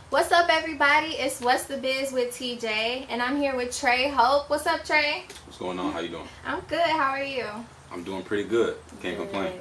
What's up, everybody? It's What's the Biz with TJ, and I'm here with Trey Hope. What's up, Trey? What's going on? How you doing? I'm good. How are you? I'm doing pretty good. Can't complain.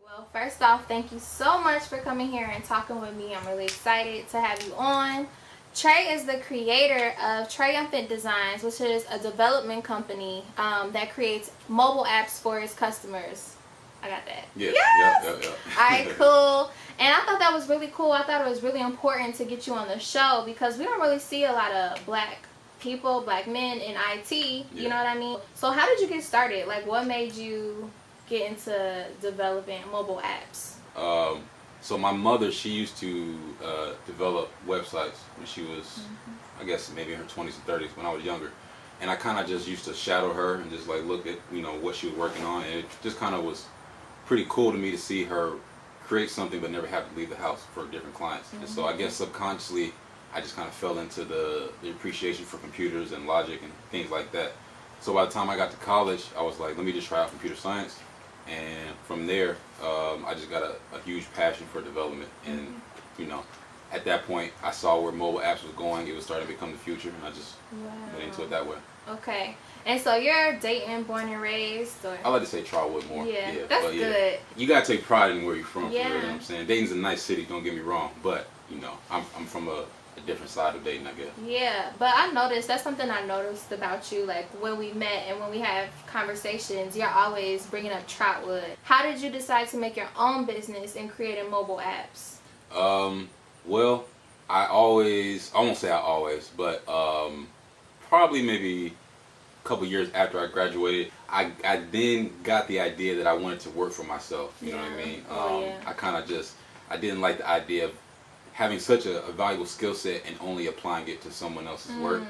Well, first off, thank you so much for coming here and talking with me. I'm really excited to have you on. Trey is the creator of Triumphant Designs, which is a development company that creates mobile apps for its customers. I got that. Yeah. Yes! Yeah. All right, cool. And I thought that was really cool. I thought it was really important to get you on the show because we don't really see a lot of black people, black men in IT. You know what I mean? So how did you get started? Like, what made you get into developing mobile apps? So my mother, she used to develop websites when she was, I guess, maybe in her 20s and 30s when I was younger. And I kind of just used to shadow her and just like look at, what she was working on. And it just kind of was pretty cool to me to see her create something but never have to leave the house for different clients. And so I guess subconsciously, I just kind of fell into the appreciation for computers and logic and things like that. So by the time I got to college, I was like, let me just try out computer science. And from there, I just got a huge passion for development. And, at that point, I saw where mobile apps was going. It was starting to become the future, and I just went into it that way. Okay. And so you're Dayton, born and raised? Or? I like to say Trotwood more. Yeah, that's good. You got to take pride in where you're from, Yeah. for real, you know what I'm saying? Dayton's a nice city, don't get me wrong. But, I'm from a different side of Dayton, I guess. Yeah, but I noticed, that's something I noticed about you, like when we met and when we have conversations, you're always bringing up Trotwood. How did you decide to make your own business and creating mobile apps? Well, I won't say I always, but probably maybe a couple years after I graduated, I then got the idea that I wanted to work for myself, you know what I mean? I didn't like the idea of having such a valuable skill set and only applying it to someone else's work.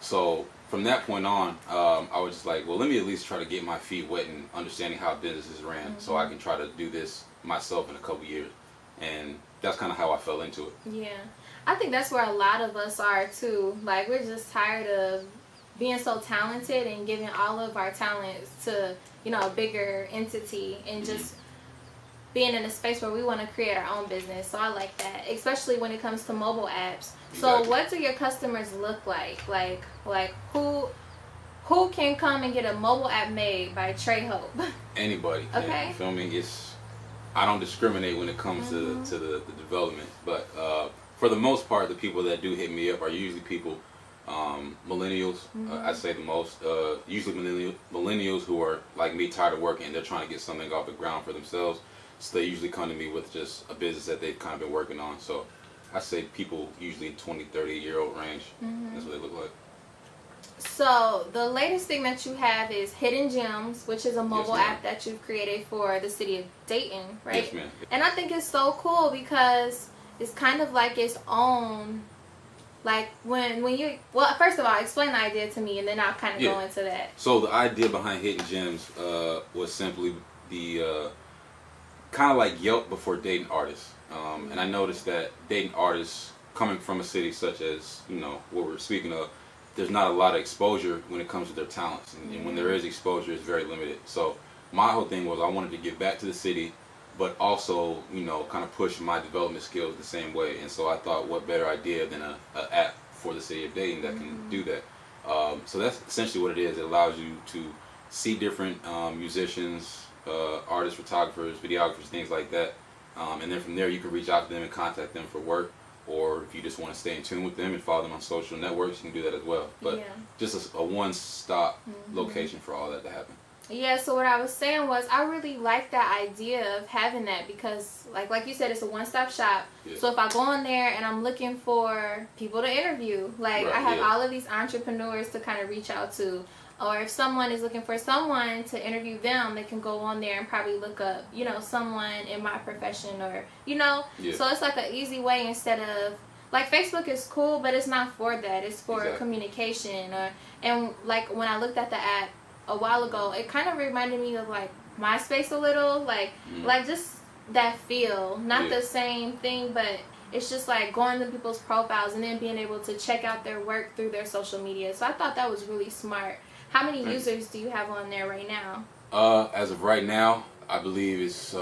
So from that point on, I was just like, well, let me at least try to get my feet wet and understanding how businesses ran so I can try to do this myself in a couple years. And that's kind of how I fell into it. Yeah. I think that's where a lot of us are too. Like, we're just tired of being so talented and giving all of our talents to, a bigger entity and just being in a space where we want to create our own business. So I like that, especially when it comes to mobile apps. So what do your customers look like? Like who can come and get a mobile app made by Trey Hope? Anybody. Okay. Yeah, you feel me? I don't discriminate when it comes to the development, but for the most part, the people that do hit me up are usually people, millennials. I'd say the most. Usually millennials who are like me, tired of working, and they're trying to get something off the ground for themselves. So they usually come to me with just a business that they've kind of been working on. So I say people usually 20, 30-year-old range. That's what they look like. So the latest thing that you have is Hidden Gems, which is a mobile app that you've created for the city of Dayton, right? Yes, ma'am. And I think it's so cool because it's kind of like its own, like when you, well, first of all, explain the idea to me and then I'll kind of go into that. So the idea behind Hidden Gems was simply the kind of like Yelp before Dayton artists. And I noticed that Dayton artists coming from a city such as, what we're speaking of, there's not a lot of exposure when it comes to their talents. And when there is exposure, it's very limited. So my whole thing was I wanted to give back to the city, but also, kind of push my development skills the same way. And so I thought, what better idea than an app for the city of Dayton that can do that. So that's essentially what it is. It allows you to see different musicians, artists, photographers, videographers, things like that. And then from there, you can reach out to them and contact them for work. Or if you just want to stay in tune with them and follow them on social networks, you can do that as well. But just a one-stop location for all that to happen. Yeah, so what I was saying was I really like that idea of having that because, like you said, it's a one-stop shop. Yeah. So if I go on there and I'm looking for people to interview, I have all of these entrepreneurs to kind of reach out to. Or if someone is looking for someone to interview them, they can go on there and probably look up, someone in my profession or, So it's like an easy way instead of, like, Facebook is cool, but it's not for that. It's for communication. And, like, when I looked at the app a while ago, it kind of reminded me of, like, MySpace a little. Like just that feel. Not the same thing, but it's just like going to people's profiles and then being able to check out their work through their social media. So I thought that was really smart. How many users do you have on there right now? As of right now, I believe it's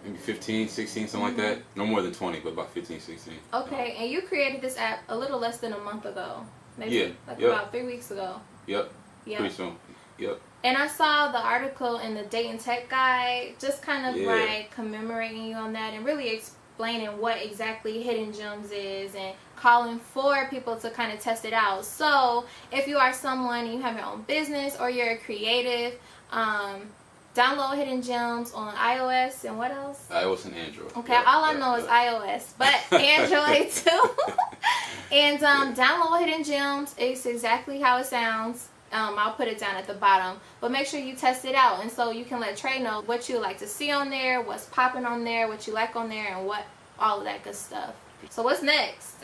maybe 15, 16, something like that. No more than 20, but about 15, 16. Okay, and you created this app a little less than a month ago. Maybe about 3 weeks ago. Yep. Pretty soon. Yep. And I saw the article in the Dayton Tech Guide, just kind of like commemorating you on that and really explaining what exactly Hidden Gems is and calling for people to kind of test it out. So if you are someone and you have your own business or you're a creative, download Hidden Gems on iOS and what else? iOS and Android. Okay, all I know is iOS, but Android too. And download Hidden Gems. It's exactly how it sounds. I'll put it down at the bottom, but make sure you test it out, and so you can let Trey know what you like to see on there, what's popping on there, what you like on there, and what all of that good stuff. So what's next?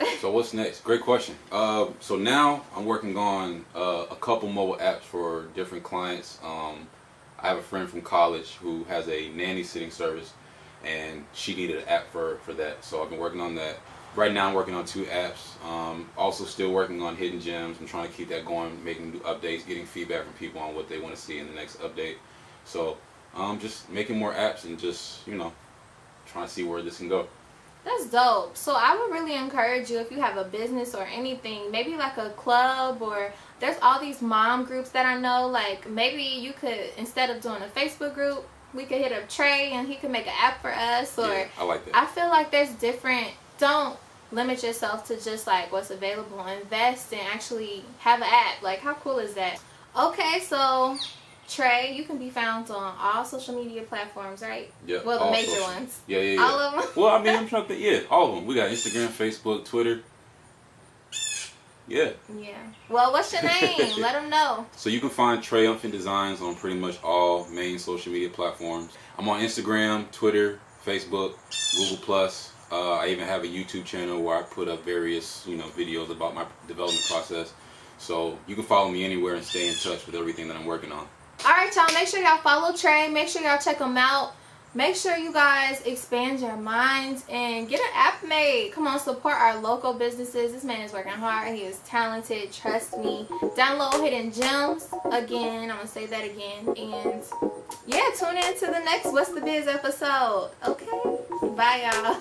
Great question. So now I'm working on a couple mobile apps for different clients. I have a friend from college who has a nanny sitting service, and she needed an app for that. So I've been working on that. Right now I'm working on 2 apps. Also still working on Hidden Gems. I'm trying to keep that going, making new updates, getting feedback from people on what they want to see in the next update. So just making more apps and just, trying to see where this can go. That's dope. So I would really encourage you, if you have a business or anything, maybe like a club, or there's all these mom groups that I know, like maybe you could, instead of doing a Facebook group, we could hit up Trey and he could make an app for us. Or yeah, I like that. I feel like there's different, don't limit yourself to just like what's available. Invest and actually have an app. Like, how cool is that? Okay, so Trey, you can be found on all social media platforms, right? Yeah. Well, the major ones. Yeah. All of them? Well, I mean, I'm trying to all of them. We got Instagram, Facebook, Twitter. Yeah. Yeah. Well, what's your name? Let them know. So you can find Triumphant Designs on pretty much all main social media platforms. I'm on Instagram, Twitter, Facebook, Google+. I even have a YouTube channel where I put up various, videos about my development process. So you can follow me anywhere and stay in touch with everything that I'm working on. Alright, y'all, make sure y'all follow Trey. Make sure y'all check him out. Make sure you guys expand your minds and get an app made. Come on, support our local businesses. This man is working hard. He is talented. Trust me. Download Hidden Gems. Again, I'm going to say that again. And yeah, tune in to the next What's the Biz episode. Okay? Bye, y'all.